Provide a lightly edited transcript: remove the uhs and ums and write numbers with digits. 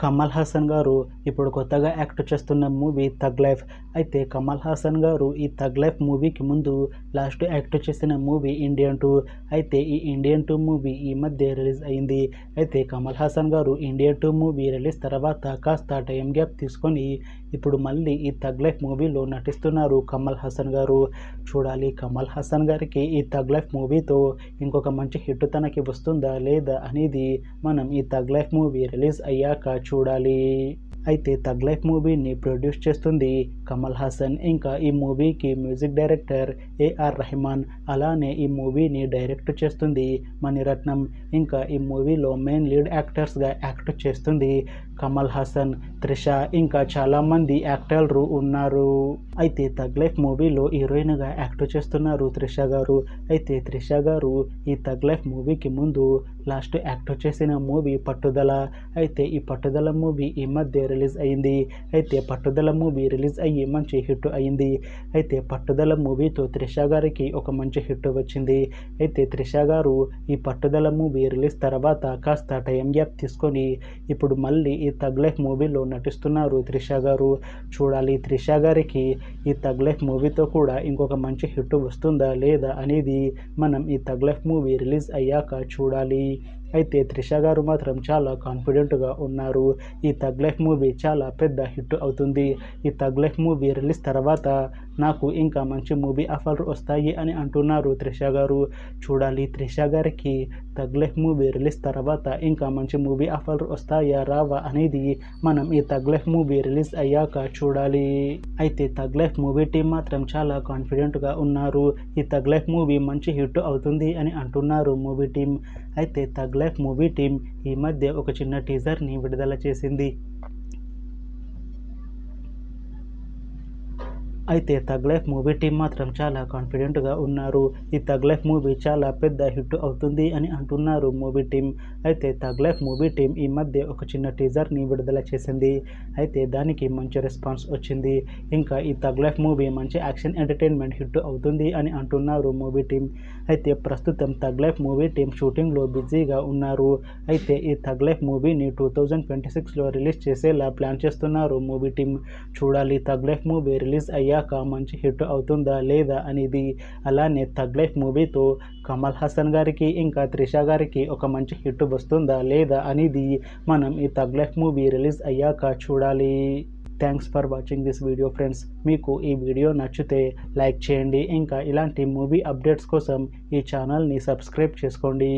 కమల్ హాసన్ గారు ఇప్పుడు కొత్తగా యాక్ట్ చేస్తున్న మూవీ థగ్ లైఫ్. అయితే కమల్ హాసన్ గారు ఈ థగ్ లైఫ్ మూవీకి ముందు లాస్ట్ యాక్ట్ చేసిన మూవీ ఇండియన్ 2. అయితే ఈ ఇండియన్ 2 మూవీ ఈ మధ్య రిలీజ్ అయింది. అయితే కమల్ హాసన్ గారు ఇండియన్ 2 మూవీ రిలీజ్ తర్వాత కాస్త టైం గ్యాప్ తీసుకొని ఇప్పుడు మళ్ళీ ఈ థగ్ లైఫ్ మూవీలో నటిస్తున్నారు కమల్ హాసన్ గారు. చూడాలి కమల్ హాసన్ గారికి ఈ థగ్ లైఫ్ మూవీతో ఇంకొక మంచి హిట్ తనకి వస్తుందా లేదా అనేది మనం ఈ థగ్ లైఫ్ మూవీ రిలీజ్ అయ్యాక చూడాలి. అయితే థగ్ లైఫ్ మూవీని ప్రొడ్యూస్ చేస్తుంది కమల్ హాసన్. ఇంకా ఈ మూవీకి మ్యూజిక్ డైరెక్టర్ ఏఆర్ రెహమాన్. అలానే ఈ మూవీని డైరెక్ట్ చేస్తుంది మణిరత్నం. ఇంకా ఈ మూవీలో మెయిన్ లీడ్ యాక్టర్స్గా యాక్ట్ చేస్తుంది కమల్ హాసన్, త్రిష, ఇంకా చాలామంది యాక్టర్లు ఉన్నారు. అయితే థగ్ లైఫ్ మూవీలో హీరోయిన్గా యాక్ట్ చేస్తున్నారు త్రిష గారు. అయితే త్రిష గారు ఈ థగ్ లైఫ్ మూవీకి ముందు లాస్ట్ యాక్ట్ చేసిన మూవీ పట్టుదల. అయితే ఈ పట్టుదల మూవీ ఈ మధ్య రిలీజ్ అయింది. అయితే పట్టుదల మూవీ రిలీజ్ అయ్యి మంచి హిట్ అయింది. అయితే పట్టుదల మూవీతో త్రిష గారికి ఒక మంచి హిట్ వచ్చింది. అయితే త్రిష గారు ఈ పట్టుదల మూవీ రిలీజ్ తర్వాత కాస్త టైం గ్యాప్ తీసుకొని ఇప్పుడు మళ్ళీ ఈ థగ్ లైఫ్ మూవీలో నటిస్తున్నారు త్రిష గారు. చూడాలి త్రిష గారికి ఈ థగ్ లైఫ్ మూవీతో కూడా ఇంకొక మంచి హిట్ వస్తుందా లేదా అనేది మనం ఈ థగ్ లైఫ్ మూవీ రిలీజ్ అయ్యాక చూడాలి. అయితే త్రిష గారు మాత్రం చాలా కాన్ఫిడెంట్గా ఉన్నారు. ఈ థగ్ లైఫ్ మూవీ చాలా పెద్ద హిట్ అవుతుంది. ఈ థగ్ లైఫ్ మూవీ రిలీజ్ తర్వాత నాకు ఇంకా మంచి మూవీ ఆఫర్లు వస్తాయి అని అంటున్నారు త్రిష గారు. చూడాలి త్రిష గారికి థగ్ లైఫ్ మూవీ రిలీజ్ తర్వాత ఇంకా మంచి మూవీ ఆఫర్లు వస్తాయా రావా అనేది మనం ఈ థగ్ లైఫ్ మూవీ రిలీజ్ అయ్యాక చూడాలి. అయితే థగ్ లైఫ్ మూవీ టీం మాత్రం చాలా కాన్ఫిడెంట్గా ఉన్నారు. ఈ థగ్ లైఫ్ మూవీ మంచి హిట్ అవుతుంది అని అంటున్నారు మూవీ టీం. అయితే థగ్ లైఫ్ మూవీ టీం ఈ మధ్య ఒక చిన్న టీజర్ని విడుదల చేసింది. అయితే థగ్ లైఫ్ మూవీ టీం మాత్రం చాలా కాన్ఫిడెంట్గా ఉన్నారు. ఈ థగ్ లైఫ్ మూవీ చాలా పెద్ద హిట్ అవుతుంది అని అంటున్నారు మూవీ టీం. అయితే థగ్ లైఫ్ మూవీ టీం ఈ మధ్య ఒక చిన్న టీజర్ని విడుదల చేసింది. అయితే దానికి మంచి రెస్పాన్స్ వచ్చింది. ఇంకా ఈ థగ్ లైఫ్ మూవీ మంచి యాక్షన్ ఎంటర్టైన్మెంట్ హిట్ అవుతుంది అని అంటున్నారు మూవీ టీం. అయితే ప్రస్తుతం థగ్ లైఫ్ మూవీ టీం షూటింగ్లో బిజీగా ఉన్నారు. అయితే ఈ థగ్ లైఫ్ మూవీని 2026లో రిలీజ్ చేసేలా ప్లాన్ చేస్తున్నారు మూవీ టీం. చూడాలి థగ్ లైఫ్ మూవీ రిలీజ్ అయ్యాక మంచి హిట్ అవుతుందా లేదా అనేది. అలానే థగ్ లైఫ్ మూవీతో కమల్ హాసన్ గారికి ఇంకా త్రిష గారికి ఒక మంచి హిట్ వస్తుందా లేదా అనేది మనం ఈ థగ్ లైఫ్ మూవీ రిలీజ్ అయ్యాక చూడాలి. Thanks for watching this video friends. మీకు ఈ వీడియో నచ్చితే లైక్ చేయండి. ఇంకా ఇలాంటి మూవీ అప్డేట్స్ కోసం ఈ ఛానల్ని సబ్స్క్రైబ్ చేసుకోండి.